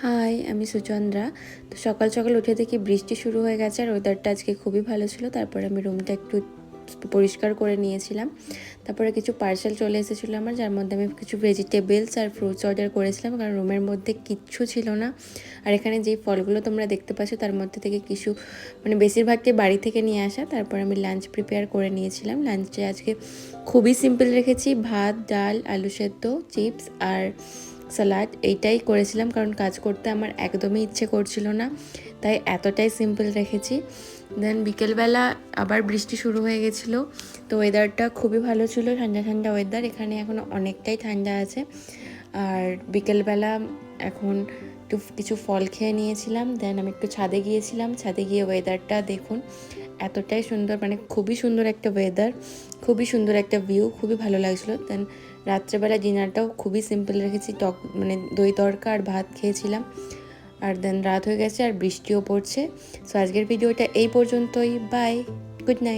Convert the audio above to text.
High, আমি সুচন্দ্রা। তো সকাল সকাল উঠে দেখি বৃষ্টি শুরু হয়ে গেছে আর ওয়েদারটা আজকে খুবই ভালো ছিল। তারপরে আমি রুমটা একটু পরিষ্কার করে নিয়েছিলাম। তারপরে কিছু পার্সেল চলে এসেছিলো আমার, যার মধ্যে আমি কিছু ভেজিটেবলস আর ফ্রুটস অর্ডার করেছিলাম, কারণ রুমের মধ্যে কিচ্ছু ছিল না। আর এখানে যেই ফলগুলো তোমরা দেখতে পাচ্ছ তার মধ্যে থেকে কিছু বেশিরভাগটাই বাড়ি থেকে নিয়ে আসা। তারপর আমি লাঞ্চ প্রিপেয়ার করে নিয়েছিলাম। লাঞ্চে আজকে খুবই সিম্পল রেখেছি, ভাত, ডাল, আলু সেদ্ধ, চিপস আর স্যালাড। এইটাই করেছিলাম কারণ কাজ করতে আমার একদমই ইচ্ছে করছিল না, তাই এতটাই সিম্পল রেখেছি। দেন বিকেলবেলা আবার বৃষ্টি শুরু হয়ে গেছিলো। তো ওয়েদারটা খুবই ভালো ছিল, ঠান্ডা ঠান্ডা ওয়েদার। এখানে এখনও অনেকটাই ঠান্ডা আছে। আর বিকেলবেলা এখন একটু কিছু ফল খেয়ে নিয়েছিলাম। দেন আমি একটু ছাদে গিয়েছিলাম। ছাদে গিয়ে ওয়েদারটা দেখুন, এতটাই সুন্দর, খুবই সুন্দর একটা ওয়েদার, খুবই সুন্দর একটা ভিউ, খুবই ভালো লাগছিলো। দেন রাত্রেবেলা ডিনারটাও খুবই সিম্পল রেখেছি, দই তড়কা আর ভাত খেয়েছিলাম। আর দেন রাত হয়ে গেছে আর বৃষ্টিও পড়ছে। সো আজকের ভিডিওটা এই পর্যন্তই। Bye, good night.